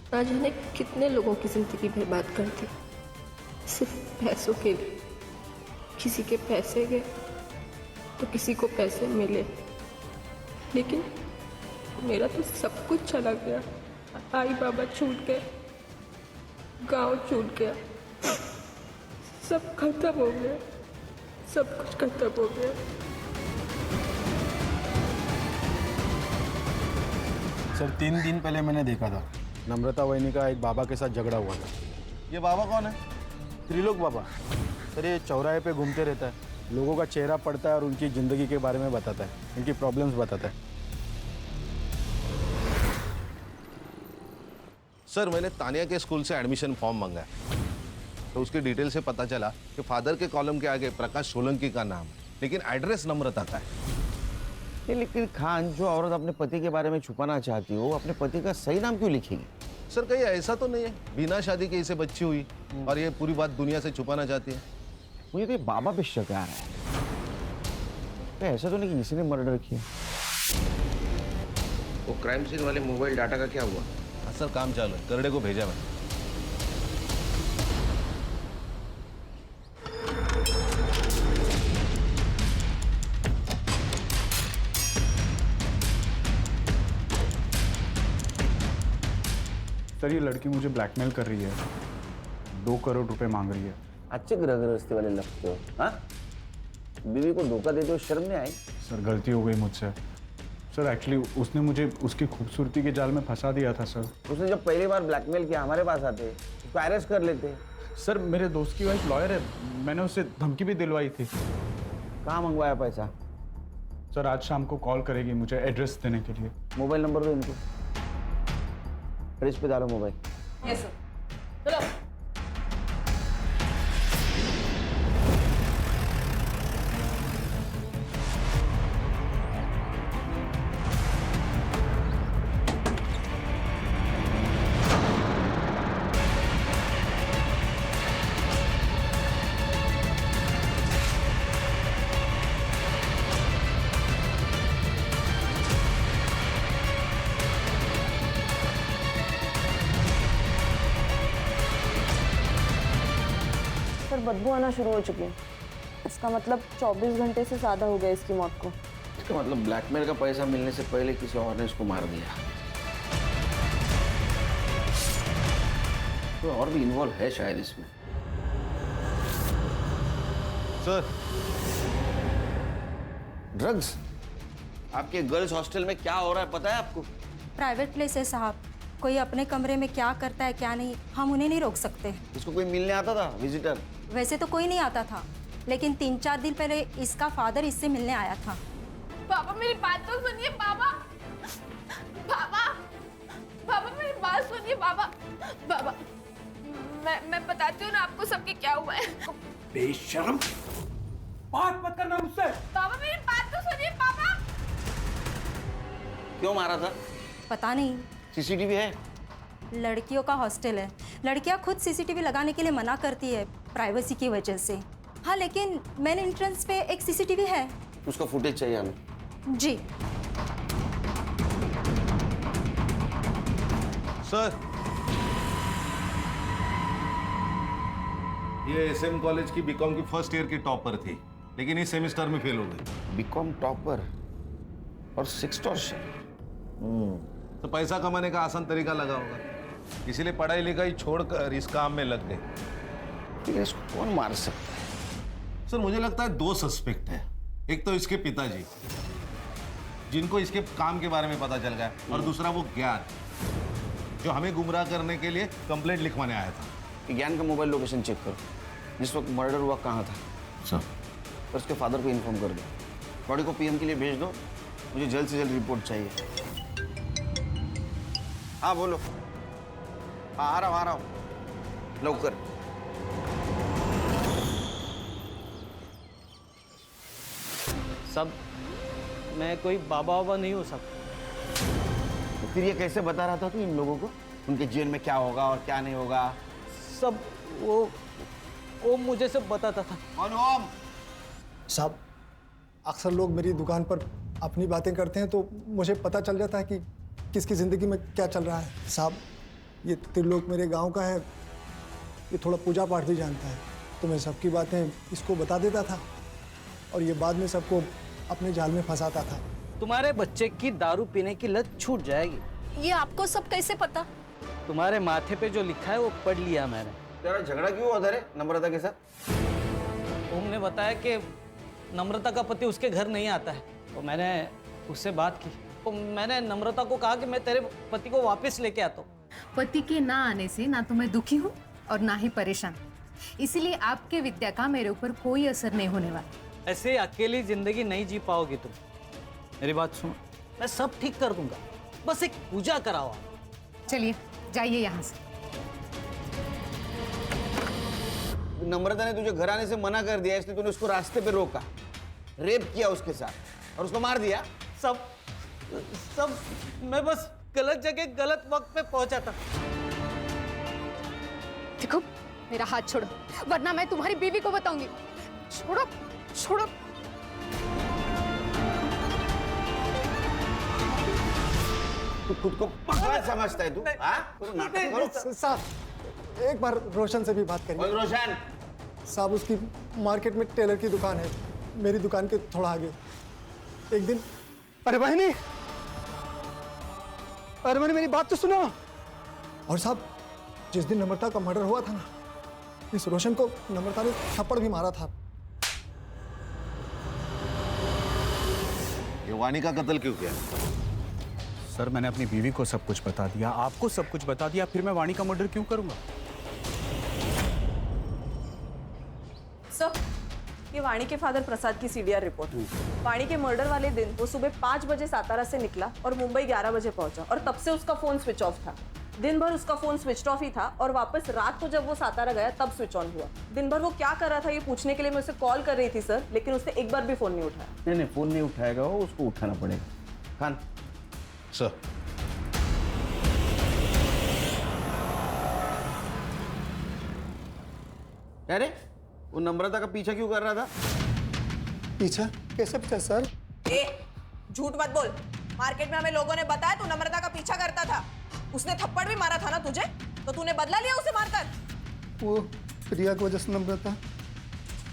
ना जाने कितने लोगों की जिंदगी बर्बाद कर दी सिर्फ पैसों के लिए। किसी के पैसे गए तो किसी को पैसे मिले, लेकिन मेरा तो सब कुछ चला गया। आई बाबा छूट गए, गांव छूट गया, सब खत्म हो गया, सब कुछ खत्म हो गया। सर 3 दिन पहले मैंने देखा था नम्रता वहिनी का एक बाबा के साथ झगड़ा हुआ था। ये बाबा कौन है? त्रिलोक बाबा। सर ये चौराहे पे घूमते रहता है, लोगों का चेहरा पड़ता है और उनकी ज़िंदगी के बारे में बताता है, उनकी प्रॉब्लम्स बताता है। सर मैंने तानिया के स्कूल से एडमिशन फॉर्म मंगाया, तो उसकी डिटेल से पता चला कि फादर के कॉलम के आगे प्रकाश सोलंकी का नाम, लेकिन एड्रेस नम्रता का है। लेकिन खान, जो औरत अपने पति के बारे में छुपाना चाहती हो, अपने पति का सही नाम क्यों लिखेगी? सर कहीं ऐसा तो नहीं है बिना शादी के इसे बच्ची हुई और ये पूरी बात दुनिया से छुपाना चाहती है? मुझे तो ये बाबा पे शक आ रहा है। क्या ऐसा तो नहीं कि किसी ने मर्डर किया? वो क्राइम सीन वाले मोबाइल डाटा का क्या हुआ? हाँ सर काम चालू है, करड़े को भेजा मैंने। सर ये लड़की मुझे ब्लैकमेल कर रही है, 2 करोड़ रुपए मांग रही है। अच्छे गृहस्थी वाले लगते हो, हाँ? बीवी को धोखा देते हो, शर्म नहीं आई? सर गलती हो गई मुझसे। सर एक्चुअली उसने मुझे उसकी खूबसूरती के जाल में फंसा दिया था सर। उसने जब पहली बार ब्लैकमेल किया हमारे पास आते, उसको अरेस्ट कर लेते। सर मेरे दोस्त की वाइफ लॉयर है, मैंने उससे धमकी भी दिलवाई थी। कहाँ मंगवाया पैसा? सर आज शाम को कॉल करेगी मुझे एड्रेस देने के लिए। मोबाइल नंबर दो इनको, फ्रिज पे डालो मोबाइल। Yes sir. चलो। सर बदबू आना शुरू हो चुकी है। इसका मतलब 24 घंटे से ज़्यादा हो गया इसकी मौत को। इसका मतलब ब्लैकमेल का पैसा मिलने से पहले किसी और ने इसको मार दिया। तो और भी इन्वॉल्व है शायद इसमें। Sir drugs? आपके गर्ल्स हॉस्टल में क्या हो रहा है पता है आपको? प्राइवेट प्लेस है साहब, कोई अपने कमरे में क्या करता है क्या नहीं हम उन्हें नहीं रोक सकते। इसको कोई मिलने आता था विजिटर? वैसे तो कोई नहीं आता था, लेकिन 3-4 दिन पहले इसका फादर इससे मिलने आया था। पापा मेरी बात तो सुनिए पापा। पापा पापा मेरी बात सुनिए पापा। पापा मैं बताती हूँ ना आपको सबके क्या हुआ है। बेशर्म, बात मत करना मुझसे। पापा मेरी बात तो सुनिए पापा। क्यों मारा था? पता नहीं। सीसीटीवी है? लड़कियों का हॉस्टल है, लड़कियां खुद सीसीटीवी लगाने के लिए मना करती है प्राइवेसी की वजह से। हाँ लेकिन मेन एंट्रेंस पे एक सीसीटीवी है। उसका फुटेज चाहिए हमें। जी सर ये एसएम कॉलेज की बीकॉम की फर्स्ट ईयर की टॉपर थी, लेकिन इस सेमेस्टर में फेल हो गई। बीकॉम टॉपर और सिक्सटॉर्शन। तो पैसा कमाने का आसान तरीका लगा होगा, इसीलिए पढ़ाई लिखाई छोड़कर इस काम में लग गए। लेकिन इसको कौन मार सकता है? सर मुझे लगता है 2 सस्पेक्ट है। एक तो इसके पिताजी, जिनको इसके काम के बारे में पता चल गया, और दूसरा वो ज्ञान, जो हमें गुमराह करने के लिए कंप्लेंट लिखवाने आया था। ज्ञान का मोबाइल लोकेशन चेक करो, जिस वक्त मर्डर हुआ कहाँ था। सर और उसके फादर को इन्फॉर्म कर दो, बॉडी को पीएम के लिए भेज दो, मुझे जल्द से जल्द रिपोर्ट चाहिए। हाँ बोलो। हाँ आ रहा हूँ लवकर। सब मैं कोई बाबा वाबा नहीं हो सकता। तो फिर ये कैसे बता रहा था तू इन लोगों को उनके जीवन में क्या होगा और क्या नहीं होगा? सब वो मुझे सब बताता था। ओम साहब, अक्सर लोग मेरी दुकान पर अपनी बातें करते हैं तो मुझे पता चल जाता है कि किसकी ज़िंदगी में क्या चल रहा है। साहब ये त्रिलोक मेरे गांव का है, ये थोड़ा पूजा पाठ भी जानता है, तो मैं सबकी बातें इसको बता देता था और ये बाद में सबको अपने जाल में फंसाता था। तुम्हारे बच्चे की दारू पीने की लत छूट जाएगी। ये आपको सब कैसे पता? तुम्हारे माथे पे जो लिखा है वो पढ़ लिया मैंने। तेरा झगड़ा क्यों हुआ था रे नम्रता के साथ? तुमने बताया कि नम्रता का पति उसके घर नहीं आता है, तो मैंने उससे बात की। तो मैंने नम्रता को कहा कि मैं तेरे पति को वापस लेके आता हूँ। पति के ना आने से ना तो मैं दुखी हूँ और ना ही परेशान, इसीलिए आपके विद्या का मेरे ऊपर कोई असर नहीं होने वाला। ऐसे अकेली जिंदगी नहीं जी पाओगी तुम। मेरी बात सुनो, मैं सब ठीक कर दूंगा, बस एक पूजा कराओ। चलिए जाइए यहाँ से। नम्रता ने तुझे घर आने से मना कर दिया, इसलिए तूने उसको रास्ते पे रोका, रेप किया उसके साथ और उसको मार दिया। सब मैं बस गलत जगह गलत वक्त पे पहुंचा था। देखो मेरा हाथ छोड़ो, वरना मैं तुम्हारी बीवी को बताऊंगी। छोड़ो छोड़ो। तू खुद को पागल समझता है तू? हाँ? नाटक करो। साहब एक बार रोशन से भी बात करिए। रोशन साहब उसकी मार्केट में टेलर की दुकान है, मेरी दुकान के थोड़ा आगे। एक दिन, अरे बहनी मेरी बात तो सुनो। और साहब जिस दिन नम्रता का मर्डर हुआ था ना, इस रोशन को नम्रता ने थप्पड़ भी मारा था। ये वानी का कत्ल क्यों किया? सर मैंने अपनी बीवी को सब कुछ बता दिया, आपको सब कुछ बता दिया, फिर मैं वाणी का मर्डर क्यों करूंगा? सर, ये वाणी के फादर प्रसाद की सीडीआर रिपोर्ट। वाणी के मर्डर वाले दिन वो सुबह 5 बजे सातारा से निकला और मुंबई 11 बजे पहुंचा और तब से उसका फोन स्विच ऑफ था। दिन भर उसका फोन स्विच ऑफ ही था और वापस रात को जब वो सातारा गया तब स्विच ऑन हुआ। दिन भर वो क्या कर रहा था ये पूछने के लिए मैं उसे कॉल कर रही थी सर, लेकिन उसने एक बार भी फोन नहीं उठाया। नहीं फोन नहीं उठाएगा वो, उसको उठाना पड़ेगा। खान सर, अरे वो नम्रता का पीछा क्यों कर रहा था? पीछा? कैसे पीछा सर? झूठ मत बोल। मार्केट में हमें लोगों ने बताया तू नम्रता का पीछा करता था। उसने थप्पड़ भी मारा था ना तुझे, तो तूने बदला लिया उसे मारकर? वो प्रिया की वजह से नम्रता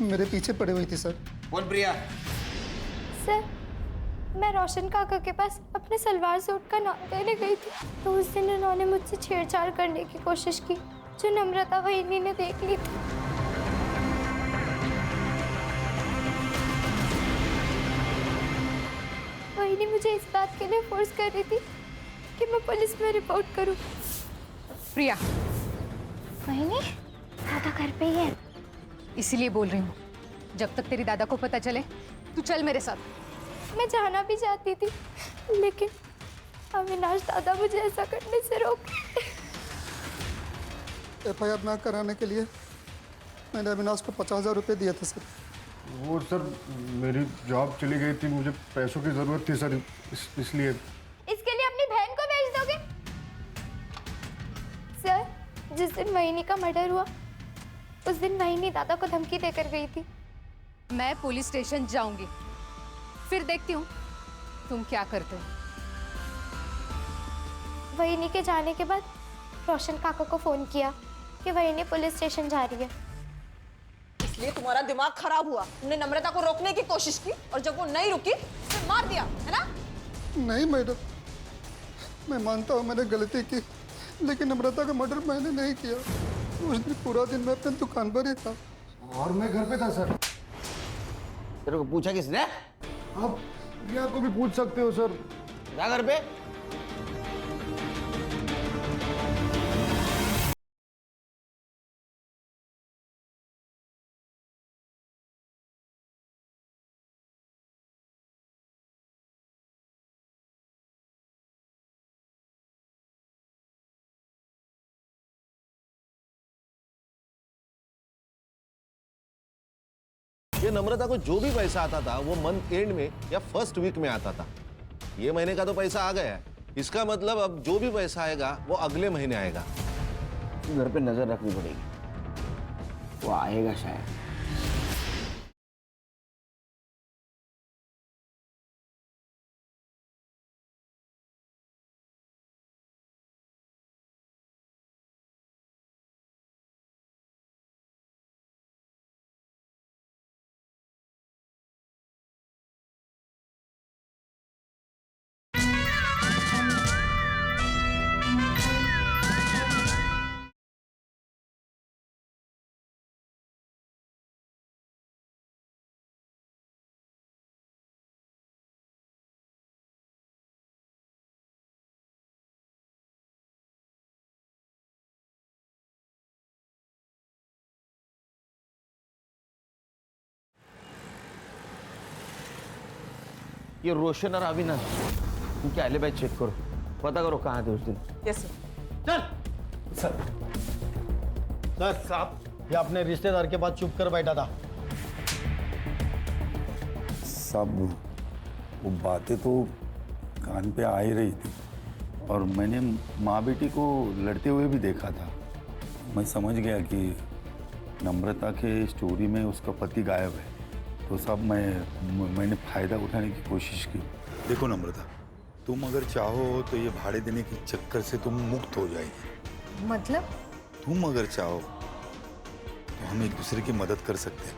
मेरे पीछे पड़ी हुई थी सर। कौन प्रिया? सर मैं रोशन काका के पास अपने सलवार सूट का नाप देने गई थी, तो उस दिन उन्होंने मुझसे छेड़छाड़ करने की कोशिश की, जो नम्रता वहीनी ने देख ली थी। वहीनी मुझे इस बात के लिए फोर्स कर रही थी कि मैं पुलिस में रिपोर्ट करूं। प्रिया, वहीनी दादा घर पे ही है। इसीलिए बोल रही हूँ, जब तक तेरी दादा को पता चले तू चल मेरे साथ। मैं जाना भी चाहती थी, लेकिन अविनाश दादा मुझे ऐसा करने से रोके। एफआईआर ना कराने के लिए मैंने अविनाश को 50,000 रुपये दिए थे सर। वो सर मेरी जॉब चली गई थी, मुझे पैसों की ज़रूरत थी सर, इसलिए। इसके लिए अपनी बहन को भेज दोगे? सर, जिस दिन वहीनी का मर्डर हुआ उस दिन वहीनी दादा को धमकी देकर गई थी। मैं पुलिस स्टेशन जाऊंगी, फिर देखती हूँ तुम क्या करते हो। वहीनी के जाने के बाद रोशन काका को फोन किया कि वहीनी पुलिस स्टेशन जा रही है। इसलिए तुम्हारा दिमाग खराब हुआ। तुमने नम्रता को रोकने की कोशिश की और जब वो नहीं रुकी तो मार दिया, है ना? नहीं मैडम, मैं मानता हूँ मैंने गलती की, लेकिन नम्रता का मर्डर मैंने नहीं किया। उस दिन पूरा दिन मैं अपनी दुकान पर ही था और मैं घर पे था सर। तेरे को पूछा किसने? आप प्रिया को भी पूछ सकते हो सर। जा घर पे। ये नम्रता को जो भी पैसा आता था वो मंथ एंड में या फर्स्ट वीक में आता था। ये महीने का तो पैसा आ गया है, इसका मतलब अब जो भी पैसा आएगा वो अगले महीने आएगा। घर पे नजर रखनी पड़ेगी, वो आएगा शायद। ये रोशन और अविनाश, उनके एलिबाई चेक करो, पता करो कहाँ थे उस दिन। Yes sir. सर साहब, ये अपने रिश्तेदार के पास चुप कर बैठा था। साहब वो बातें तो कान पे आ ही रही थी और मैंने माँ बेटी को लड़ते हुए भी देखा था। मैं समझ गया कि नम्रता के स्टोरी में उसका पति गायब है, तो साहब मैंने फ़ायदा उठाने की कोशिश की। देखो नम्रता, तुम अगर चाहो तो ये भाड़े देने के चक्कर से तुम मुक्त हो जाएगी। मतलब? तुम अगर चाहो तो हम एक दूसरे की मदद कर सकते हैं,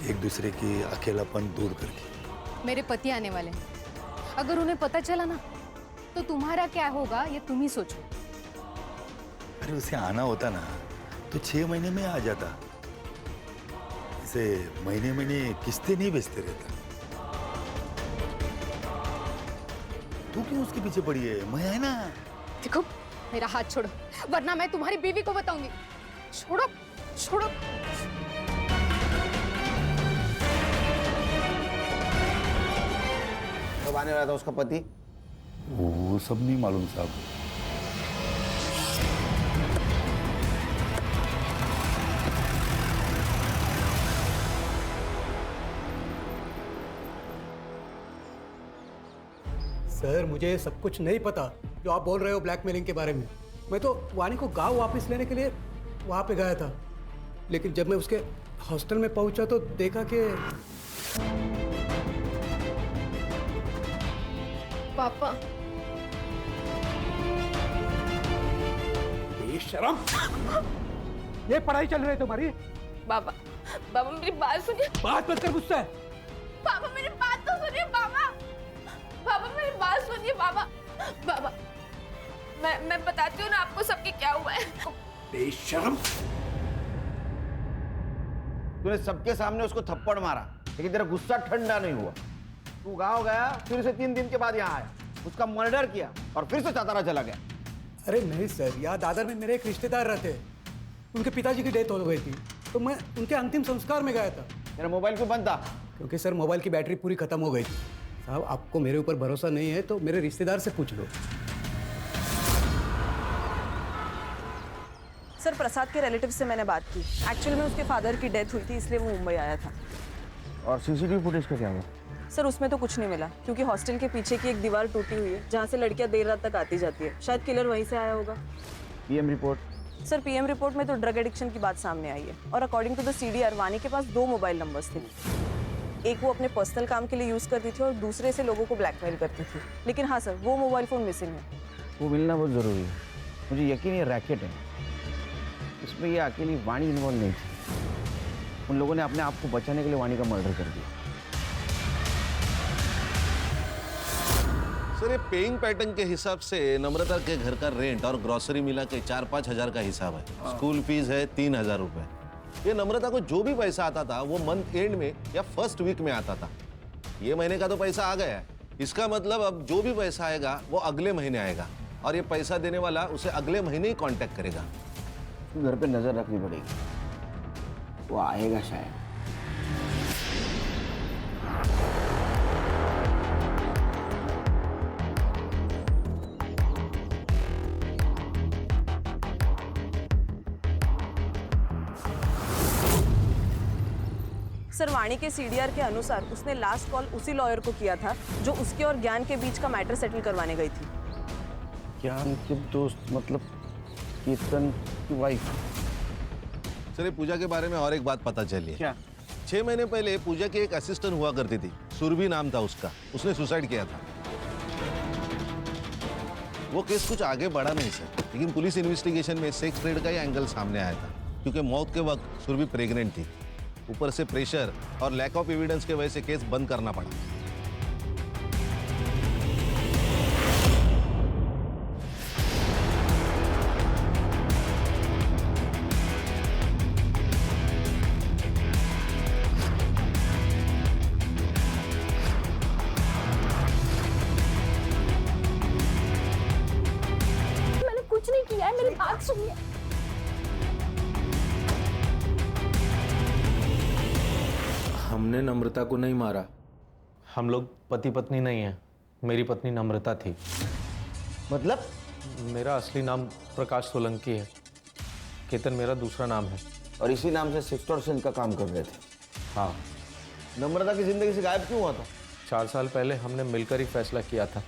एक दूसरे की अकेलापन दूर करके। मेरे पति आने वाले हैं, अगर उन्हें पता चला ना तो तुम्हारा क्या होगा ये तुम ही सोचो। अरे उसे आना होता ना तो 6 महीने में आ जाता, इसे महीने महीने किस्तें नहीं बेचते रहता। तू क्यों उसके पीछे पड़ी है? मैं है ना। देखो मेरा हाथ छोड़ो वरना मैं तुम्हारी बीवी को बताऊंगी। छोड़ो छोड़ो। कब आने वाला था उसका पति? वो सब नहीं मालूम साहब। सर मुझे सब कुछ नहीं पता जो आप बोल रहे हो ब्लैकमेलिंग के बारे में। मैं तो वानी को गांव वापस लेने के लिए वहां पे गया था, लेकिन जब मैं उसके हॉस्टल में पहुंचा तो देखा कि पापा, बेशरम, ये पढ़ाई चल रही है तुम्हारी? बाबा, बाबा मेरी बात सुनिए। बात मत कर मुझसे। पापा मेरी बात तो सुनिए बाबा। बाबा मेरी बात सुनिए बाबा। बाबा मैं बताती हूँ ना आपको सबके क्या हुआ है। बेशरम। तूने सबके सामने उसको थप्पड़ मारा, लेकिन तेरा गुस्सा ठंडा नहीं हुआ। तू गाँव गया, फिर से 3 दिन के बाद यहाँ आया, उसका मर्डर किया और फिर से सातारा चला गया। अरे नहीं सर, यहाँ दादर में मेरे एक रिश्तेदार रहते, उनके पिताजी की डेथ हो गई थी, तो मैं उनके अंतिम संस्कार में गया था। मेरा मोबाइल क्यों बंद था? क्योंकि सर मोबाइल की बैटरी पूरी खत्म हो गई थी। साहब आपको मेरे ऊपर भरोसा नहीं है तो मेरे रिश्तेदार से पूछ लो। सर प्रसाद के रिलेटिव से मैंने बात की। एक्चुअल में उसके फादर की डेथ हुई थी, इसलिए वो मुंबई आया था। और सीसीटीवी फुटेज का क्या हुआ? सर उसमें तो कुछ नहीं मिला, क्योंकि हॉस्टल के पीछे की एक दीवार टूटी हुई है जहाँ से लड़कियाँ देर रात तक आती जाती है। शायद किलर वहीं से आया होगा। PM report? Sir PM report में तो ड्रग एडिक्शन की बात सामने आई है, और अकॉर्डिंग टू द सीडीआर वानी के पास 2 मोबाइल नंबर्स थे। एक वो अपने पर्सनल काम के लिए यूज करती थी और दूसरे से लोगों को ब्लैकमेल करती थी। लेकिन हाँ सर, वो मोबाइल फोन मिसिंग है। वो मिलना बहुत जरूरी है। मुझे यकीन ये रैकेट है, इसमें ये अकेली वाणी इन्वॉल्व नहीं थी। उन लोगों ने अपने आप को बचाने के लिए वाणी का मर्डर कर दिया। सर ये पेइंग पैटर्न के हिसाब से नम्रता के घर का रेंट और ग्रोसरी मिला के 4-5 हजार का हिसाब है। स्कूल फीस है 3,000 रुपए। ये नम्रता को जो भी पैसा आता था वो मंथ एंड में या फर्स्ट वीक में आता था। ये महीने का तो पैसा आ गया है, इसका मतलब अब जो भी पैसा आएगा वो अगले महीने आएगा, और ये पैसा देने वाला उसे अगले महीने ही कांटेक्ट करेगा। घर पे नजर रखनी पड़ेगी, वो आएगा शायद। सर वाणी के सीडीआर के अनुसार उसने लास्ट कॉल उसी लॉयर को किया था जो उसके और ज्ञान के बीच का मैटर सेटल करवाने गई थी। ज्ञान के दोस्त मतलब कीर्तन की वाइफ? सर ये पूजा के बारे में और एक बात पता चली है। क्या? 6 महीने पहले पूजा की एक असिस्टेंट हुआ करती थी, सुरभि नाम था उसका, उसने सुसाइड किया था। वो केस कुछ आगे बढ़ा नहीं सर, लेकिन पुलिस इन्वेस्टिगेशन में सेक्स ट्रेड का ही एंगल सामने आया था, क्योंकि मौत के वक्त सुरभि प्रेग्नेंट थी। ऊपर से प्रेशर और लैक ऑफ एविडेंस की वजह से केस बंद करना पड़ा। मैंने कुछ नहीं किया है, मेरी बात सुनिए। हमने नम्रता को नहीं मारा, हम लोग पति पत्नी नहीं हैं। मेरी पत्नी नम्रता थी। मतलब? मेरा असली नाम प्रकाश सोलंकी है। केतन मेरा दूसरा नाम है। और इसी नाम से सेक्सटॉर्शन का काम कर रहे थे? हाँ। नम्रता की जिंदगी से गायब क्यों हुआ था? 4 साल पहले हमने मिलकर ही फैसला किया था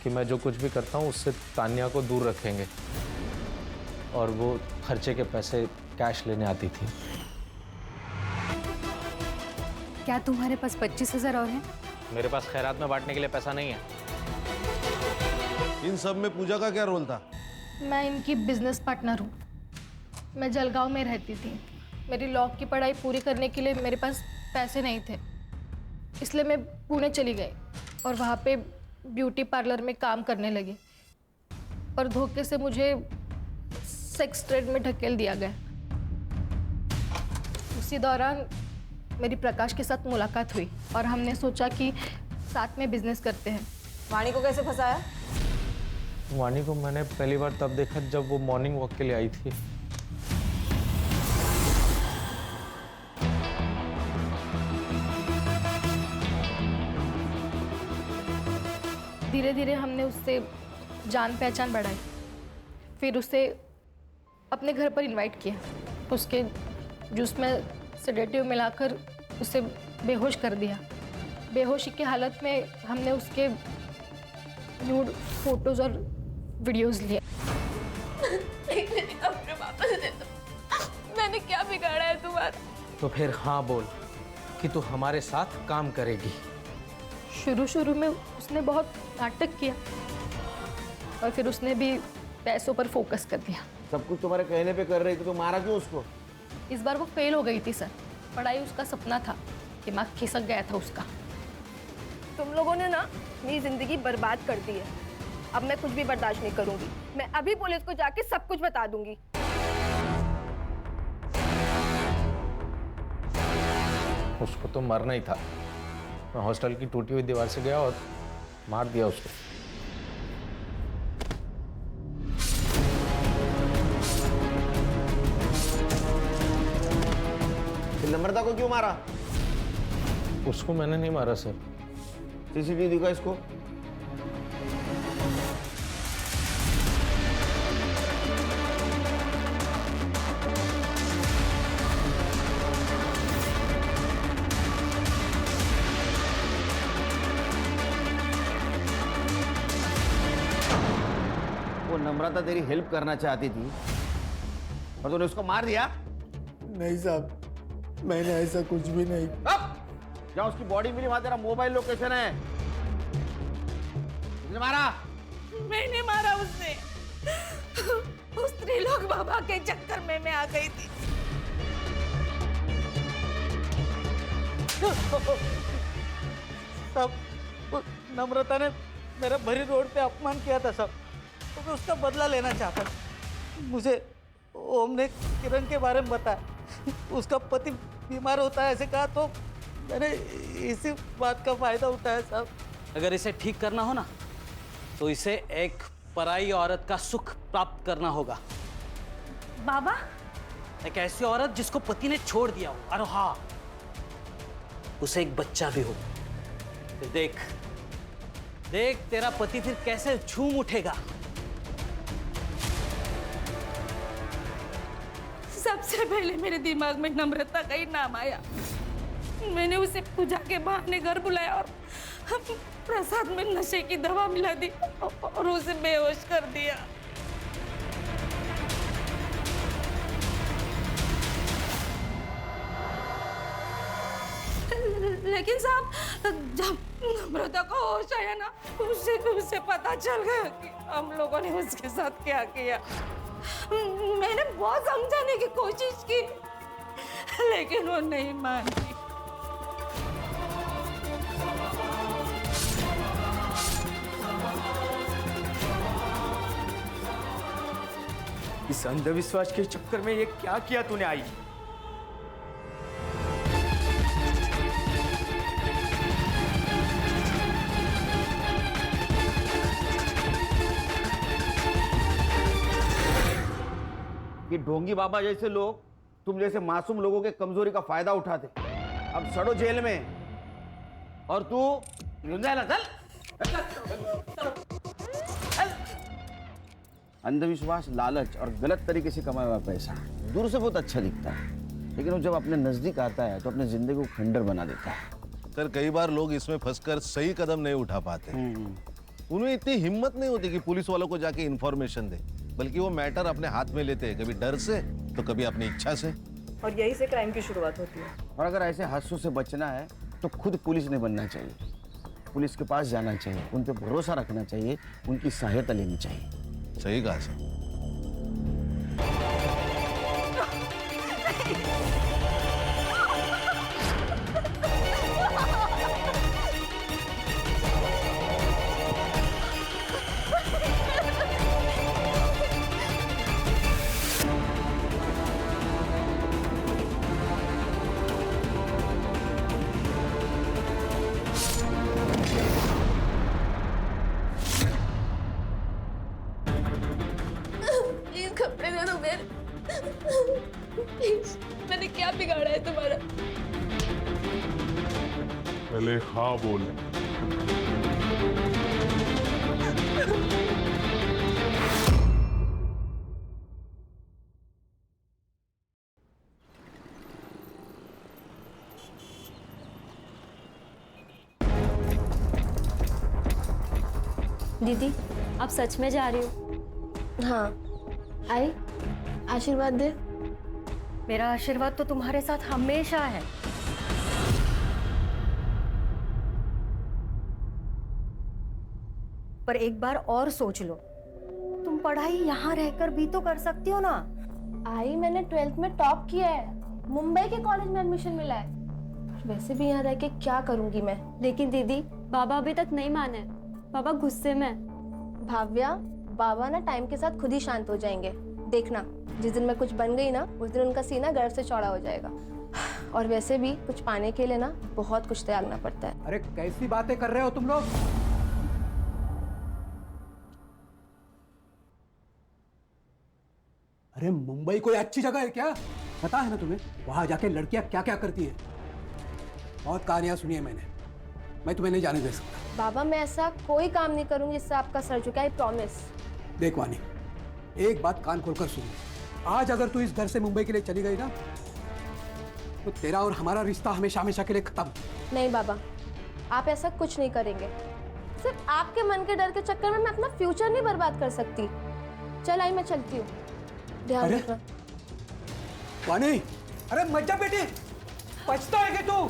कि मैं जो कुछ भी करता हूँ उससे तान्या को दूर रखेंगे, और वो खर्चे के पैसे कैश लेने आती थी। क्या तुम्हारे पास 25,000 और हैं? मेरे पास खैरात में बांटने के लिए पैसा नहीं है। इन सब में पूजा का क्या रोल था? मैं इनकी बिजनेस पार्टनर हूँ। मैं जलगांव में रहती थी। मेरी लॉ की पढ़ाई पूरी करने के लिए मेरे पास पैसे नहीं थे, इसलिए मैं पुणे चली गई और वहाँ पे ब्यूटी पार्लर में काम करने लगी, और धोखे से मुझे सेक्स ट्रेड में ढकेल दिया गया। उसी दौरान मेरी प्रकाश के साथ मुलाकात हुई और हमने सोचा कि साथ में बिजनेस करते हैं। वाणी को कैसे फंसाया? वाणी को मैंने पहली बार तब देखा जब वो मॉर्निंग वॉक के लिए आई थी। धीरे धीरे हमने उससे जान पहचान बढ़ाई, फिर उसे अपने घर पर इनवाइट किया। उसके जूस में सेडेटिव मिलाकर उसे बेहोश कर दिया। बेहोशी की हालत में हमने उसके न्यूड फोटोज और वीडियोस लिए। अपने वापस दे दो। मैंने क्या बिगाड़ा है तुम्हारा? तो फिर हाँ बोल कि तू हमारे साथ काम करेगी। शुरू में उसने बहुत नाटक किया और फिर उसने भी पैसों पर फोकस कर दिया। सब कुछ तुम्हारे कहने पे कर रही थी तो मारा क्यों उसको? इस बार वो फेल हो गई थी सर। पढ़ाई उसका सपना था, दिमाग खिसक गया था उसका। तुम लोगों ने ना मेरी जिंदगी बर्बाद कर दी है। अब मैं कुछ भी बर्दाश्त नहीं करूंगी। मैं अभी पुलिस को जाके सब कुछ बता दूंगी। उसको तो मरना ही था। मैं हॉस्टल की टूटी हुई दीवार से गया और मार दिया उसको। नम्रता को क्यों मारा? उसको मैंने नहीं मारा सर। सीसीटीवी दिखा इसको। वो नम्रता तेरी हेल्प करना चाहती थी और तूने उसको मार दिया? नहीं साहब, मैंने ऐसा कुछ भी नहीं। जहाँ उसकी बॉडी मिली वहां तेरा मोबाइल लोकेशन है। उसने मारा? मैंने मारा उसने। उस त्रिलोक बाबा के चक्कर में मैं आ गई थी। सब नम्रता ने मेरा भरी रोड पे अपमान किया था सब, तो मैं उसका बदला लेना चाहता था। मुझे ओम ने किरण के बारे में बताया, उसका पति बीमार होता है ऐसे कहा, तो मैंने इसी बात का फायदा उठाया साहब। अगर इसे ठीक करना हो ना तो इसे एक पराई औरत का सुख प्राप्त करना होगा। बाबा? एक ऐसी औरत जिसको पति ने छोड़ दिया हो, और हाँ उसे एक बच्चा भी हो। फिर देख देख तेरा पति फिर कैसे झूम उठेगा। सबसे पहले मेरे दिमाग में नम्रता का ही नाम आया। मैंने उसे पूजा के बहाने घर बुलाया और प्रसाद में नशे की दवा मिला दी और उसे बेहोश कर दिया। लेकिन साहब, जब नम्रता को होश आया ना, उसे पता चल गया कि हम लोगों ने उसके साथ क्या किया। मैंने बहुत समझाने की कोशिश की, लेकिन वो नहीं मानी। इस अंधविश्वास के चक्कर में ये क्या किया तूने आई? कि ढोंगी बाबा जैसे लोग तुम जैसे मासूम लोगों के कमजोरी का फायदा उठाते। अब सड़ो जेल में, और तू अंधविश्वास, लालच और गलत तरीके से कमाया हुआ पैसा दूर से बहुत अच्छा दिखता है, लेकिन वो जब अपने नजदीक आता है तो अपनी जिंदगी को खंडर बना देता है। सर कई बार लोग इसमें फंसकर सही कदम नहीं उठा पाते। उन्हें इतनी हिम्मत नहीं होती कि पुलिस वालों को जाके इन्फॉर्मेशन दे, बल्कि वो मैटर अपने हाथ में लेते हैं, कभी डर से तो कभी अपनी इच्छा से। और यही से क्राइम की शुरुआत होती है। और अगर ऐसे हादसों से बचना है तो खुद पुलिस नहीं बनना चाहिए, पुलिस के पास जाना चाहिए, उन पर भरोसा रखना चाहिए, उनकी सहायता लेनी चाहिए। सही कहा सर। कपड़े दे दो मेरे, प्लीज। मैंने क्या बिगाड़ा है तुम्हारा? पहले हाँ बोल। दीदी, आप सच में जा रही हो? हाँ। आई, आशीर्वाद दे। मेरा आशीर्वाद तो तुम्हारे साथ हमेशा है। पर एक बार और सोच लो, तुम पढ़ाई यहाँ रहकर भी तो कर सकती हो ना। आई, मैंने 12th में टॉप किया है, मुंबई के कॉलेज में एडमिशन मिला है। वैसे भी यहाँ रह के क्या करूंगी मैं? लेकिन दीदी, बाबा अभी तक नहीं माने, बाबा गुस्से में। भाव्या, बाबा ना टाइम के साथ खुद ही शांत हो जाएंगे, देखना। जिस दिन मैं कुछ बन गई ना, उस दिन उनका सीना गर्व से चौड़ा हो जाएगा। और वैसे भी कुछ पाने के लिए ना बहुत कुछ त्यागना पड़ता है। अरे कैसी बातें कर रहे हो तुम लोग? अरे मुंबई कोई अच्छी जगह है क्या? पता है ना तुम्हें वहां जाके लड़कियां क्या क्या करती हैं? बहुत कहानियां सुनी है मैंने, मैं तुम्हें नहीं जाने दे सकता। बाबा, मैं ऐसा कोई काम नहीं करूंगी जिससे आपका सर झुके, आई प्रॉमिस। देख वानी, एक बात कान खोलकर सुन, आज अगर तू इस घर से मुंबई के लिए चली गई ना, तो तेरा और हमारा रिश्ता हमेशा हमेशा के लिए खत्म। नहीं बाबा, आप ऐसा कुछ नहीं करेंगे। सिर्फ आपके मन के डर के चक्कर में मैं अपना फ्यूचर नहीं बर्बाद कर सकती। चल आई, मैं चलती हूँ, ध्यान रखना। वानी, अरे मत जा बेटी, पछता है कि तू?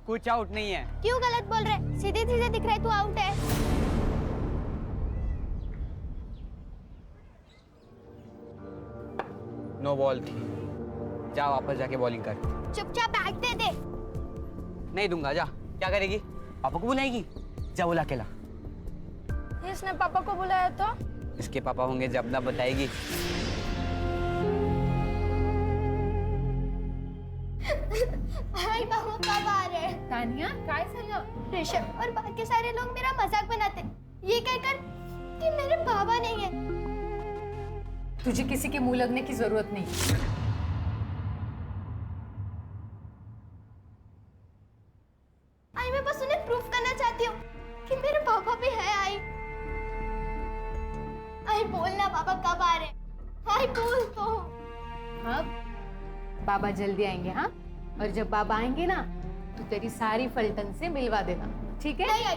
कुछ आउट नहीं है। क्यों गलत बोल रहे? सीधे सीधे दिख रहा है, तू आउट है। नो बॉल थी, जा वापस जाके बॉलिंग कर। चुपचाप बैट दे दे। नहीं दूंगा, जा। क्या करेगी? पापा को बुलाएगी? जा बुला के ला। इसने पापा को बुलाया तो? इसके पापा होंगे जब ना बताएगी। हाय बाबू, कब आ रहे हैं? तानिया, काय झालं? ऋषभ और बाकी सारे लोग मेरा मजाक बनाते, ये कहकर कि मेरे बाबा नहीं है। तुझे किसी के मुंह लगने की जरूरत नहीं। आई, मैं बस उन्हें प्रूफ करना चाहती हूँ कि मेरे पापा भी है। आई बोलना, बाबा कब आ रहे हैं? आई बोल तो। हाँ, बाबा जल्दी आएंगे। हाँ, और जब बाबा आएंगे ना, तो तेरी सारी फलटन से मिलवा देना, ठीक है? नहीं,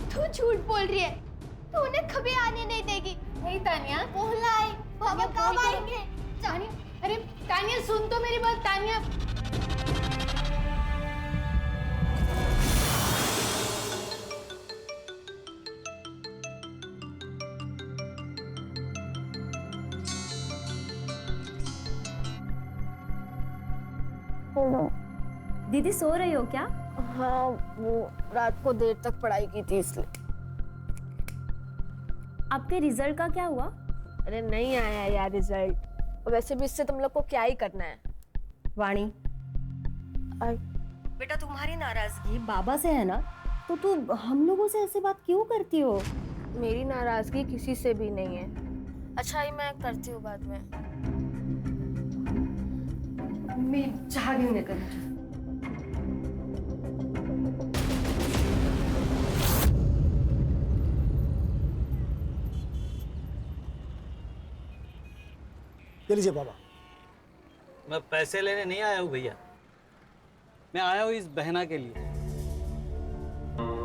तू झूठ बोल रही है, तू उन्हें कभी आने नहीं देगी। नहीं तानिया, बोलना आई, बाबा कब आएंगे? तानिया, अरे तानिया सुन तो मेरी बात। तानिया, दीदी सो रही हो क्या? हाँ, वो रात को देर तक पढ़ाई की थी इसलिए। आपके रिजल्ट का क्या हुआ? अरे नहीं आया यार रिजल्ट। वैसे भी इससे तुम लोग को क्या ही करना है। वाणी, बेटा तुम्हारी नाराजगी बाबा से है ना, तो तू हम लोगों से ऐसे बात क्यों करती हो? मेरी नाराजगी किसी से भी नहीं है। अच्छा ही मैं करती हूँ बाद में। मैं चाह नहीं निकल। ये लीजिए बाबा। मैं पैसे लेने नहीं आया हूँ भैया, मैं आया हूँ इस बहना के लिए।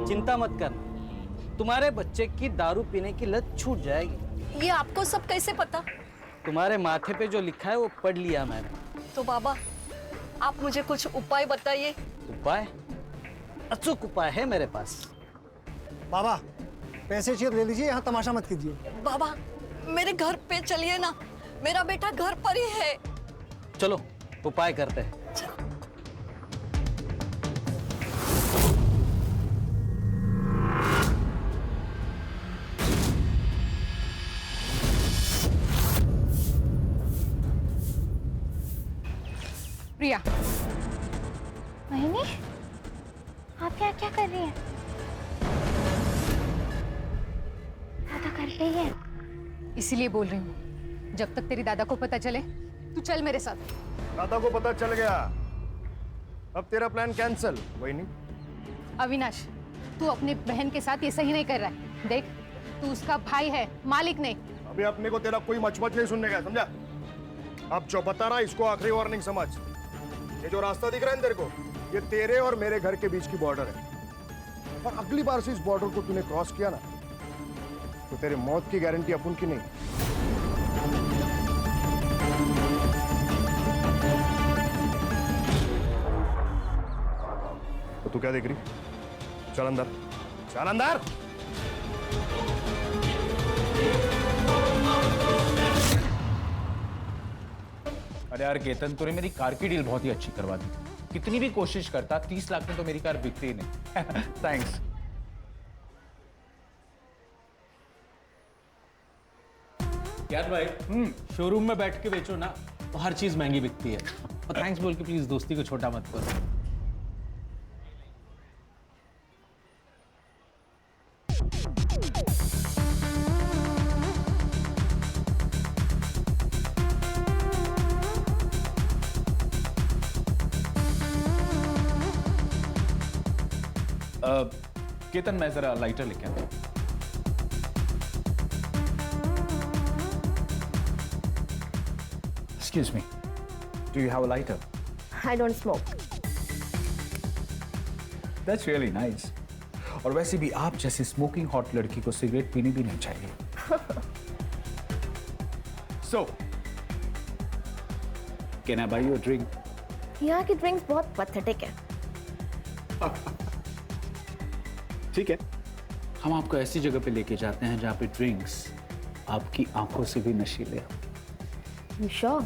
चिंता मत करना, तुम्हारे बच्चे की दारू पीने की लत छूट जाएगी। ये आपको सब कैसे पता? तुम्हारे माथे पे जो लिखा है वो पढ़ लिया मैंने। तो बाबा आप मुझे कुछ उपाय बताइए। उपाय? अचूक उपाय है मेरे पास। बाबा पैसे चाहिए तो ले लीजिए, यहाँ तमाशा मत कीजिए। बाबा मेरे घर पे चलिए ना, मेरा बेटा घर पर ही है। चलो उपाय करते हैं। प्रिया। मोहिनी, आप क्या क्या कर रही हैं? दादा घर पे ही है। इसीलिए बोल रही हूँ, जब तक तेरी दादा को पता चले तू चल मेरे साथ। दादा को पता चल गया, अब तेरा प्लान कैंसिल। वही नहीं अविनाश, तू अपने बहन के साथ ये सही नहीं कर रहा है। देख, तू उसका भाई है, मालिक नहीं। अभी अपने को तेरा कोई मचमच नहीं सुनने का, समझा? अब जो बता रहा इसको आखिरी वार्निंग समझ। ये जो रास्ता दिख रहा है तेरे को, ये तेरे और मेरे घर के बीच की बॉर्डर है, और अगली बार से इस बॉर्डर को तूने क्रॉस किया ना तो तेरे मौत की गारंटी अपन की नहीं। तो तू क्या देख रही? चल अंदर, चल अंदर। अरे यार केतन, तूने मेरी कार की डील बहुत ही अच्छी करवा दी। कितनी भी कोशिश करता 30 लाख में तो मेरी कार बिकती ही नहीं। थैंक्स। यार भाई, शोरूम में बैठ के बेचो ना तो हर चीज महंगी बिकती है। और थैंक्स बोल के प्लीज दोस्ती को छोटा मत करो। केतन, मैं जरा लाइटर लेके आता हूं। Excuse me, do you have a lighter? I don't smoke. That's really nice. और वैसे भी आप जैसी स्मोकिंग हॉट लड़की को सिगरेट पीनी भी नहीं चाहिए। So, can I buy you a drink? यहाँ की ड्रिंक्स बहुत पैथेटिक है। ठीक है, हम आपको ऐसी जगह पे लेके जाते हैं जहाँ पे ड्रिंक्स आपकी आंखों से भी नशीले हो। You sure?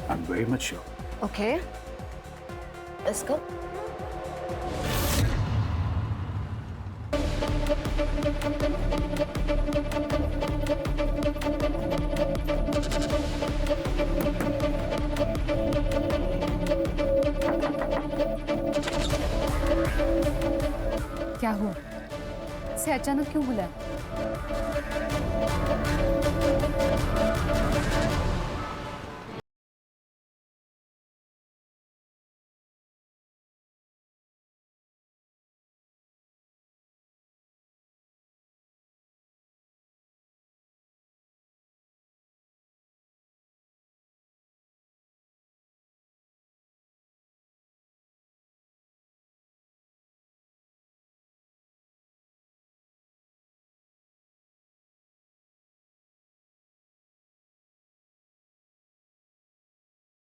I'm very much sure. Okay. Let's go. क्या हुआ? से अचानक क्यों बुलाया?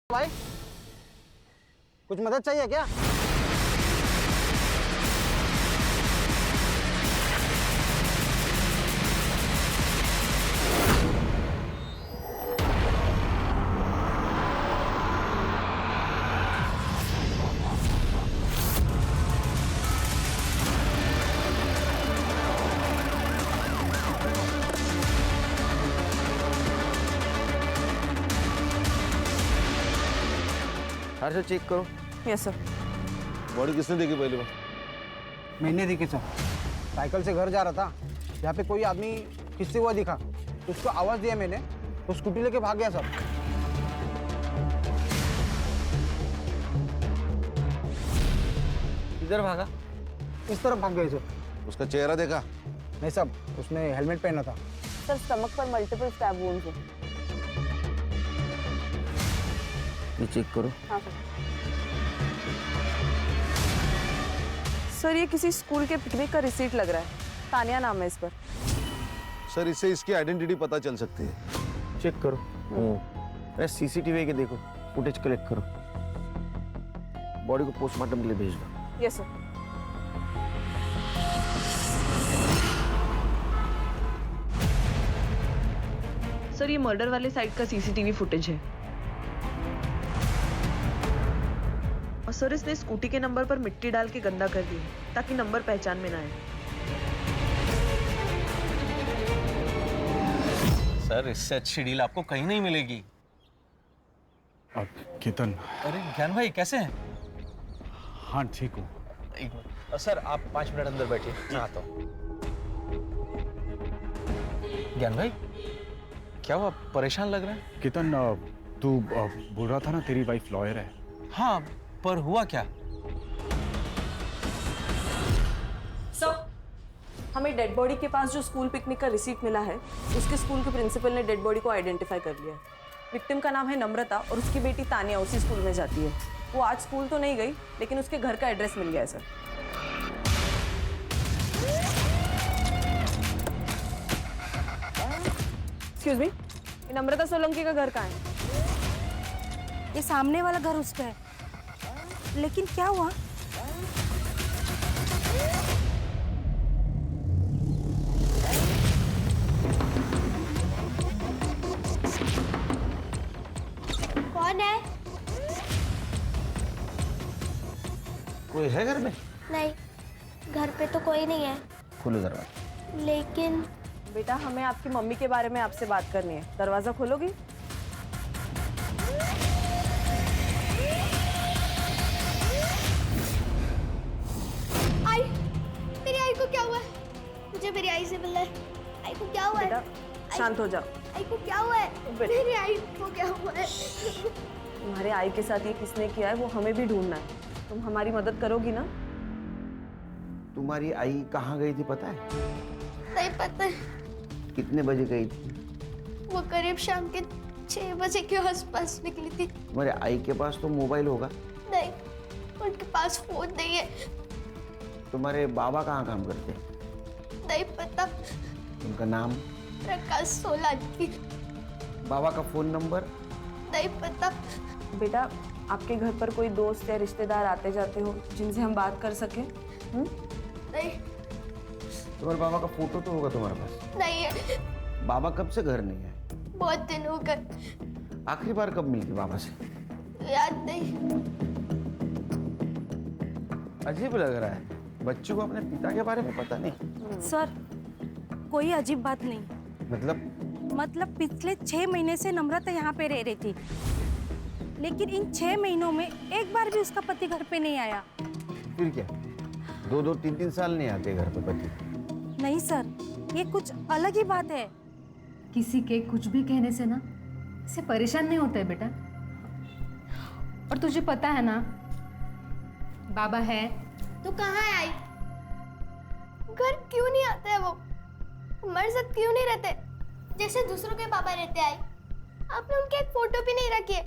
भाई कुछ मदद चाहिए क्या? हर से चेक करो। Yes sir. बॉडी किसने देखी पहली बार? मैंने देखे सर, साइकिल से घर जा रहा था, यहाँ पे कोई आदमी खिंचते हुआ दिखा, तो उसको आवाज़ दिया मैंने, तो स्कूटी लेके भाग गया सर। किधर भागा? इस तरफ भाग गए सर। उसका चेहरा देखा? नहीं साहब, उसने हेलमेट पहना था। सर स्टमक पर मल्टीपल स्टैब वुंड्स हैं। ये चेक करो। हाँ सर, ये किसी स्कूल के पिकनिक का रिसीट लग रहा है। तानिया नाम है इस पर। सर इससे इसकी आइडेंटिटी पता चल सकती है। चेक करो। अरे सीसीटीवी के देखो, फुटेज कलेक्ट करो, बॉडी को पोस्टमार्टम के लिए भेज दो। Yes sir. सर ये मर्डर वाले साइट का सीसीटीवी फुटेज है। और सर इसने स्कूटी के नंबर पर मिट्टी डाल के गंदा कर दिया ताकि नंबर पहचान में ना आए। सर इससे अच्छी डील आपको कहीं नहीं मिलेगी। अब केतन। अरे ज्ञान भाई कैसे हैं? हाँ ठीक हूँ। एक मिनट सर, आप 5 मिनट अंदर बैठिए, मैं आता हूँ। ज्ञान भाई क्या हुआ, परेशान लग रहा है? केतन तू बोल रहा था ना तेरी वाइफ लॉयर है। हाँ पर हुआ क्या? सर हमें डेड बॉडी के पास जो स्कूल पिकनिक का रिसीट मिला है, उसके स्कूल के प्रिंसिपल ने डेड बॉडी को आइडेंटिफाई कर लिया है। विक्टिम का नाम है नम्रता और उसकी बेटी तानिया उसी स्कूल में जाती है। वो आज स्कूल तो नहीं गई, लेकिन उसके घर का एड्रेस मिल गया है सर। एक्सक्यूज मी, नम्रता सोलंकी का घर कहाँ है? ये सामने वाला घर उसका है, लेकिन क्या हुआ? कौन है? कोई है घर में? नहीं, घर पे तो कोई नहीं है। खोलो दरवाजा। लेकिन बेटा हमें आपकी मम्मी के बारे में आपसे बात करनी है। दरवाजा खोलोगी? आई, मेरी आई को क्या हुआ है? मुझे मेरी आई से मिलना है। आई को क्या हुआ है? बेटा शांत हो जाओ। आई को क्या हुआ है? मेरी आई को क्या हुआ है? तुम्हारे आई के साथ ये किसने किया है वो हमें भी ढूंढना है। तुम हमारी मदद करोगी ना? तुम्हारी आई कहाँ गई थी पता है? नहीं पता है। कितने बजे गई थी? वो करीब शाम के 6 बजे के आसपास निकली थी। तुम्हारे आई के पास तो मोबाइल होगा? नहीं, उनके पास फोन नहीं है। तुम्हारे बाबा कहाँ काम करते हैं? नहीं पता। उनका नाम? प्रकाश सोलंकी। बाबा का फोन नंबर? नहीं पता। बेटा आपके घर पर कोई दोस्त या रिश्तेदार आते जाते हो जिनसे हम बात कर सकें? नहीं। तुम्हारे बाबा का फोटो तो होगा तुम्हारे पास? नहीं है। बाबा कब से घर नहीं आए? बहुत दिन हो गए। आखिरी बार कब मिली थी बाबा से? याद नहीं। अजीब लग रहा है, बच्चों को अपने पिता के बारे में पता नहीं। सर कोई अजीब बात नहीं। मतलब पिछले 6 महीने से नम्रता यहाँ पे रह रही थी, लेकिन इन 6 महीनों में एक बार भी उसका पति घर पे नहीं आया। फिर क्या 2-2, 3-3 साल नहीं आते घर पे पति? नहीं सर, ये कुछ अलग ही बात है। किसी के कुछ भी कहने से ना इससे परेशान नहीं होता है बेटा। और तुझे पता है ना बाबा है तो कहाँ है आई? घर क्यों नहीं आता है वो? हमारे साथ क्यों नहीं रहते जैसे दूसरों के पापा रहते? आई आपने उनकी एक फोटो भी नहीं रखी है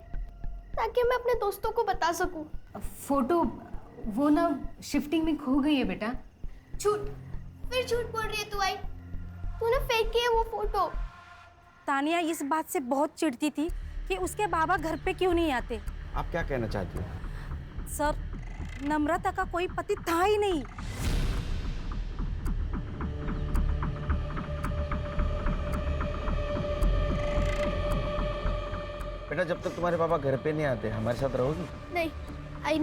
ताकि मैं अपने दोस्तों को बता सकूं। फोटो वो ना शिफ्टिंग में खो गई है बेटा। झूठ, फिर झूठ बोल रही है तू आई। तूने फेंकी है वो फोटो। तानिया इस बात से बहुत चिढ़ती थी कि उसके बाबा घर पे क्यों नहीं आते। आप क्या कहना चाहती हो? सर नम्रता का कोई पति था ही नहीं। बेटा जब तक तुम्हारे पापा घर पे नहीं आते हमारे साथ रहोगी? नहीं, आई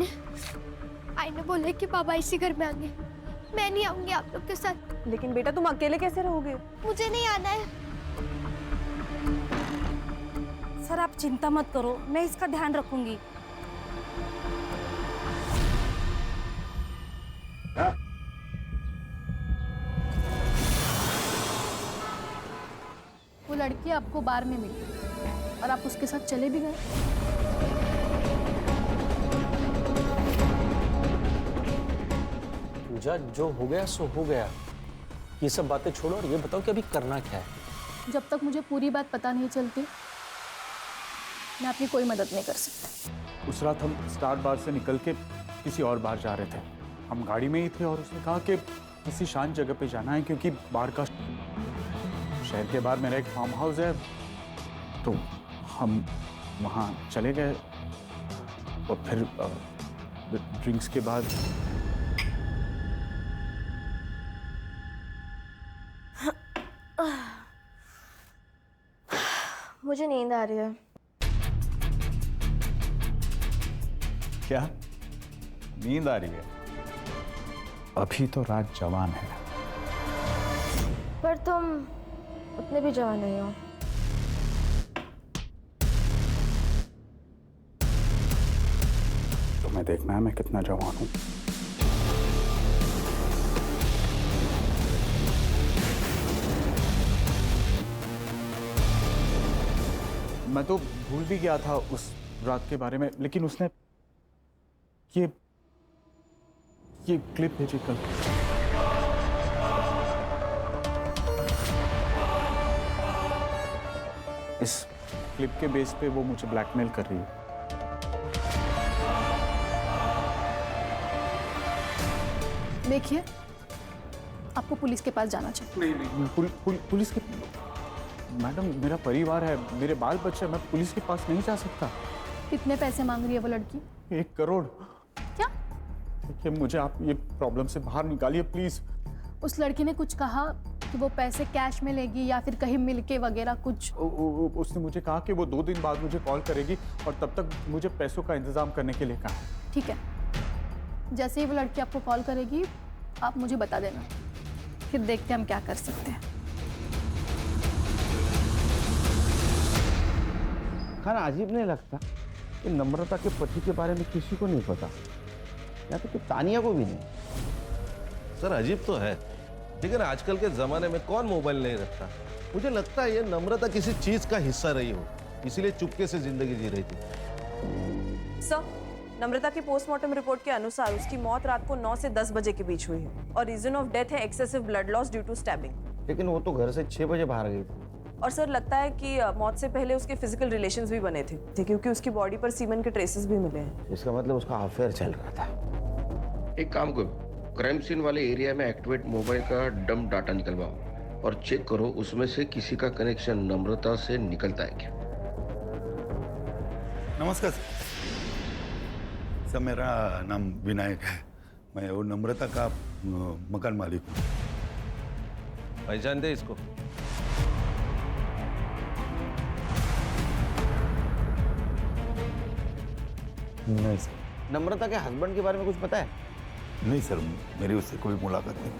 ने बोला कि पापा इसी घर में आएंगे। मैं नहीं आऊंगी आप लोग के साथ। लेकिन बेटा तुम अकेले कैसे रहोगे? मुझे नहीं आना है। सर आप चिंता मत करो, मैं इसका ध्यान रखूंगी। कि आपको बार में मिली और आप उसके साथ चले भी गए। पूजा, जो हो गया सो हो गया। ये सब बातें छोड़ो और ये बताओ कि अभी करना क्या है। जब तक मुझे पूरी बात पता नहीं चलती मैं आपकी कोई मदद नहीं कर सकती। उस रात हम स्टार बार से निकल के किसी और बार जा रहे थे। हम गाड़ी में ही थे और उसने कहा कि किसी शांत जगह पे जाना है क्योंकि बाहर का शहर के बाहर मेरा एक फार्म हाउस है। तो हम वहाँ चले गए और फिर ड्रिंक्स के बाद मुझे नींद आ रही है। क्या नींद आ रही है? अभी तो रात जवान है। पर तुम उतने भी जवान नहीं हो। तुम्हें देखना है मैं कितना जवान हूँ। मैं तो भूल भी गया था उस रात के बारे में, लेकिन उसने ये क्लिप भेजी कल। इस क्लिप के बेस पे वो मुझे ब्लैकमेल कर रही है। देखिए, आपको पुलिस के पास जाना चाहिए। नहीं, पुलिस के मैडम, मेरा परिवार है, मेरे बाल बच्चे, मैं पुलिस के पास नहीं जा सकता। कितने पैसे मांग रही है वो लड़की? 1 करोड़। क्या? कि मुझे आप ये प्रॉब्लम से बाहर निकालिए प्लीज। उस लड़की ने कुछ कहा कि वो पैसे कैश में लेगी या फिर कहीं मिलके वगैरह कुछ? उसने मुझे कहा कि वो 2 दिन बाद मुझे कॉल करेगी और तब तक मुझे पैसों का इंतजाम करने के लिए कहा। ठीक है, जैसे ही वो लड़की आपको कॉल करेगी आप मुझे बता देना, फिर देखते हैं हम क्या कर सकते हैं। खाना अजीब नहीं लगता कि नम्रता के पति के बारे में किसी को नहीं पता, या तो तानिया को भी नहीं। सर अजीब तो है, लेकिन आजकल के जमाने में कौन मोबाइल नहीं रखता। मुझे लगता है ये नम्रता किसी चीज का हिस्सा रही हो, इसीलिए चुपके से जिंदगी जी रही थी। सर, नम्रता की पोस्टमार्टम रिपोर्ट के अनुसार उसकी मौत रात को 9 से 10 बजे के बीच हुई है और रीजन ऑफ डेथ है excessive blood loss due to stabbing. लेकिन वो तो घर से 6 बजे बाहर गई थी। और सर लगता है कि मौत से पहले उसके फिजिकल रिलेशंस भी बने थे क्योंकि उसकी बॉडी पर सीमेन के ट्रेसेस भी मिले हैं। इसका मतलब उसका अफेयर चल रहा था। एक काम करो, क्राइम सीन वाले एरिया में एक्टिवेट मोबाइल का डंप डाटा निकलवाओ और चेक करो उसमें से किसी का कनेक्शन नम्रता से निकलता है क्या। नमस्कार सर, मेरा नाम विनायक है। मैं वो नम्रता का मकान मालिक हूँ। पहचान दे इसको। नहीं सर। नम्रता के हस्बैंड के बारे में कुछ पता है? नहीं सर, मेरी उससे कोई मुलाकात नहीं।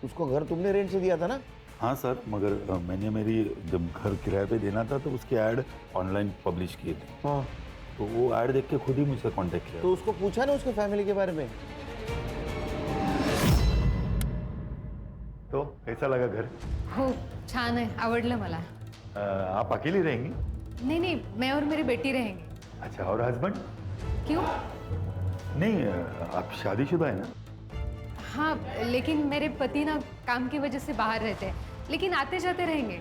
उसको घर तुमने रेंट से दिया था ना? हाँ सर, मगर मैंने मेरी जब घर किराए पे देना था तो उसकी ऐड ऑनलाइन पब्लिश किए थे। हाँ। तो वो ऐड देख के खुद ही मुझसे कांटेक्ट किया। तो उसको पूछा ना उसके फैमिली के बारे में? तो कैसा लगा घर? हो छान आहे, आवडलं मला। आप अकेली रहेंगी? नहीं नहीं, मैं और मेरी बेटी रहेंगे। अच्छा, और हस्बैंड? क्यों? नहीं, आप शादीशुदा है ना? हाँ, लेकिन मेरे पति ना काम की वजह से बाहर रहते हैं, लेकिन आते जाते रहेंगे।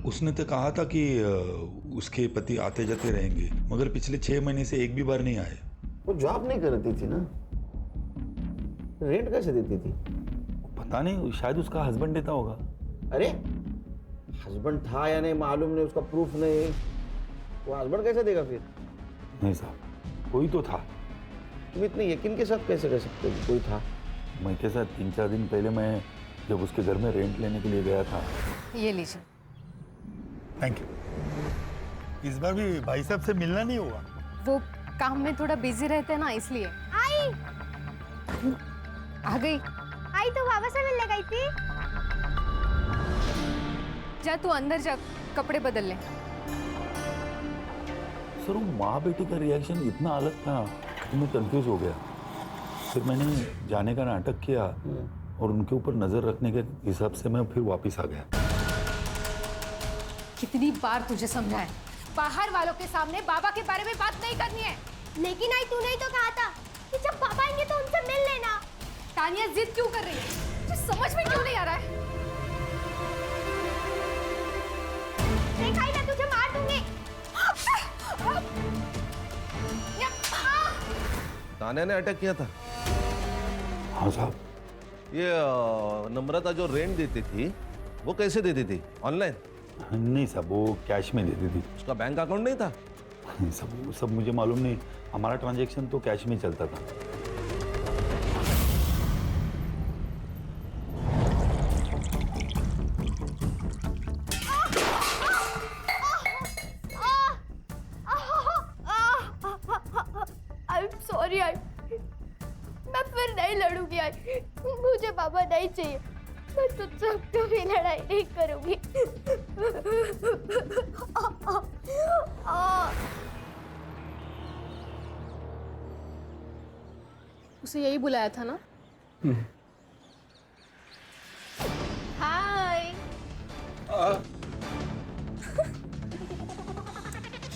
उसने तो कहा था कि उसके पति आते जाते रहेंगे, मगर पिछले 6 महीने से एक भी बार नहीं आए। वो जॉब नहीं करती थी ना, रेंट कैसे देती थी? पता नहीं, शायद उसका हस्बैंड देता होगा। अरे हस्बैंड था या नहीं मालूम नहीं, उसका प्रूफ नहीं, वो हस्बैंड कैसे देगा फिर? नहीं साहब, कोई तो था। तुम इतने यकीन के साथ कैसे कह सकते हो कोई था? मैं के साथ 3-4 दिन पहले मैं जब उसके घर में रेंट लेने के लिए गया था। ये लीजिए। Thank you. इस बार भी भाई साहब से मिलना नहीं हुआ? वो काम में थोड़ा बिजी रहते हैं ना, इसलिए। आई आ गई। आई तो बाबा से मिलने गई थी। जा तू अंदर जा, कपड़े बदल ले। सर, वो माँ बेटी का रिएक्शन इतना अलग था कि मैं कंफ्यूज हो गया। फिर मैंने जाने का नाटक किया और उनके ऊपर नजर रखने के हिसाब से मैं फिर वापस आ गया। कितनी बार तुझे समझाएं, बाहर वालों के सामने बाबा के बारे में बात नहीं करनी है। लेकिन आई तूने ही तो कहा था कि जब पापा आएंगे तो उनसे मिल लेना। तानिया जिद क्यों कर रही है? तुझे समझ में क्यों नहीं आ रहा है? देखा ही मैं तुझे मार दूंगी। तान्या ने अटैक किया था। हाँ साहब। ये नम्रता जो रेंट देती थी वो कैसे देती थी? ऑनलाइन? नहीं साहब, वो कैश में देती थी। उसका बैंक अकाउंट नहीं था? सब मुझे मालूम नहीं, हमारा ट्रांजैक्शन तो कैश में चलता था। सॉरी आई, मैं फिर नहीं लड़ूंगी आई। मुझे पापा नहीं चाहिए, मैं तुझसे कभी लड़ाई नहीं करूंगी। उसे यही बुलाया था ना? हाय।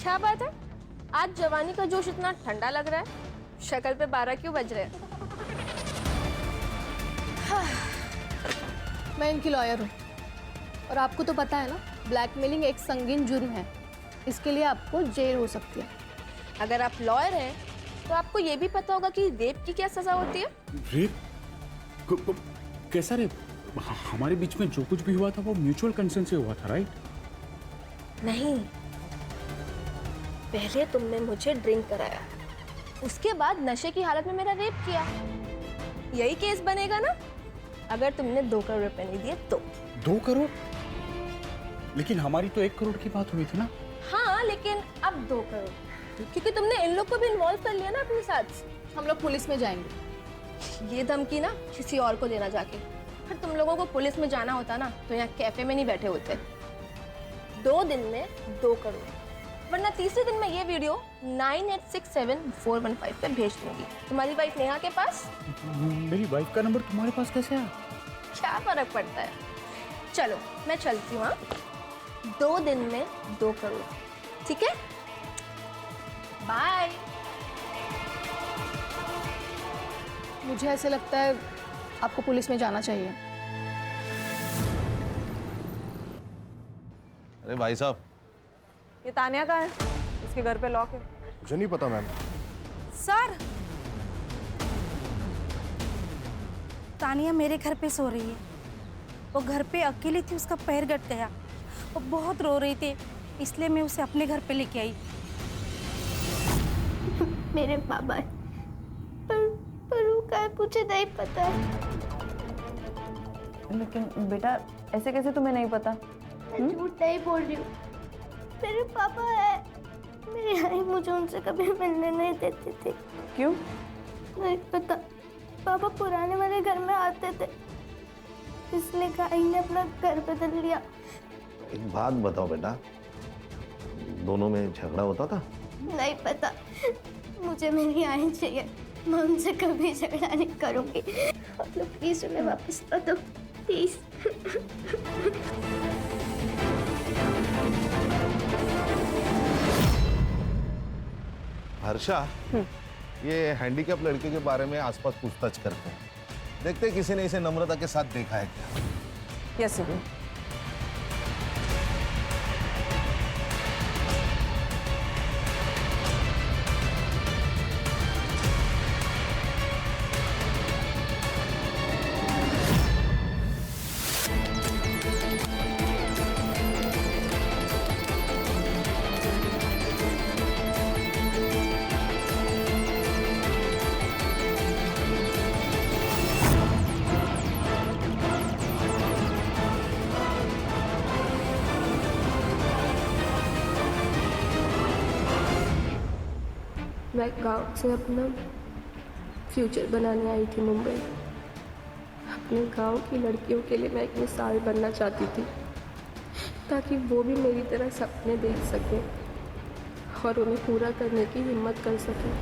क्या बात है, आज जवानी का जोश इतना ठंडा लग रहा है? शक्ल पे 12 क्यों बज रहे हैं? मैं इनकी लॉयर हूँ और आपको तो पता है ना, ब्लैकमेलिंग एक संगीन जुर्म है। इसके लिए आपको जेल हो सकती है। अगर आप लॉयर हैं तो आपको ये भी पता होगा कि रेप की क्या सजा होती है। रेप? कैसा रेप? हमारे बीच में जो कुछ भी हुआ था वो म्यूचुअल कंसेंट से हुआ था, राइट? नहीं, पहले तुमने मुझे ड्रिंक कराया, उसके बाद नशे की हालत में मेरा रेप किया। यही केस बनेगा ना अगर तुमने 2 करोड़ रुपए नहीं दिए तो। 2 करोड़? लेकिन हमारी तो 1 करोड़ की बात हुई थी ना। हाँ, लेकिन अब 2 करोड़, क्योंकि तुमने इन लोग को भी इन्वॉल्व कर लिया ना अपने साथ। हम लोग पुलिस में जाएंगे। ये धमकी ना किसी और को देना जाके। फिर तुम लोगों को पुलिस में जाना होता ना तो यहाँ कैफे में नहीं बैठे होते। 2 दिन में 2 करोड़, वरना तीसरे दिन मैं ये वीडियो 9867-415 पे भेज दूंगी तुम्हारी वाइफ नेहा के पास। मेरी वाइफ का नंबर तुम्हारे पास कैसे आया? क्या फर्क पड़ता है, चलो मैं चलती हूँ। 2 दिन में 2 करोड़, ठीक है? बाय। मुझे ऐसे लगता है आपको पुलिस में जाना चाहिए। अरे भाई साहब, ये तान्या का है, इसके घर पे लॉक है। मुझे नहीं पता मैम। सर, तानिया मेरे घर पे सो रही है। वो घर पे अकेली थी, उसका पैर कट गया, वो बहुत रो रही थी, इसलिए मैं उसे अपने घर पे लेके आई। मेरे पापा पर वो क्या मुझे नहीं पता है। लेकिन बेटा ऐसे कैसे तुम्हें नहीं पता? मैं झूठ नहीं बोल रही हूँ, मेरे पापा है। मेरी आई मुझे उनसे कभी मिलने नहीं देती थी। क्यों? नहीं पता, पापा पुराने वाले घर में आते थे, इसलिए आई ने अपना घर बदल लिया। एक बात बताओ बेटा, दोनों में झगड़ा होता था? नहीं पता, मुझे मेरी आई चाहिए, मैं उनसे कभी झगड़ा नहीं करूंगी। आप लोग प्लीज उन्हें वापस ला दो, प्लीज। हर्षा, ये हैंडीकैप लड़के के बारे में आसपास पूछताछ करते हैं, देखते हैं किसी ने इसे नम्रता के साथ देखा है क्या। Yes sir. मैं गांव से अपना फ्यूचर बनाने आई थी मुंबई। अपने गांव की लड़कियों के लिए मैं एक मिसाल बनना चाहती थी, ताकि वो भी मेरी तरह सपने देख सकें और उन्हें पूरा करने की हिम्मत कर सकें।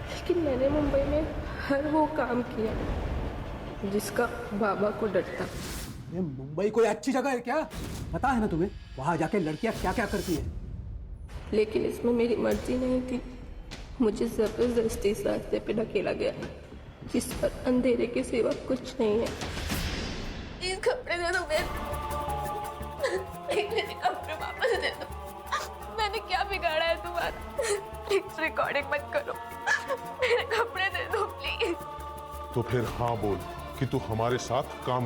लेकिन मैंने मुंबई में हर वो काम किया जिसका बाबा को डर था। ये मुंबई कोई अच्छी जगह है क्या? पता है ना तुम्हें वहां जाके लड़कियां क्या क्या करती हैं? लेकिन इसमें मेरी मर्जी नहीं थी। मुझे जबरदस्ती इस रास्ते पे ढकेला गया जिस पर अंधेरे के सिवा कुछ नहीं है। प्लीज कपड़े दे दो मेरे कपड़े वापस दे दो। मैंने क्या बिगाड़ा है तुम्हारा? प्लीज रिकॉर्डिंग मत करो, मेरे कपड़े दे दो प्लीज। तो फिर हाँ बोल कि तू हमारे साथ काम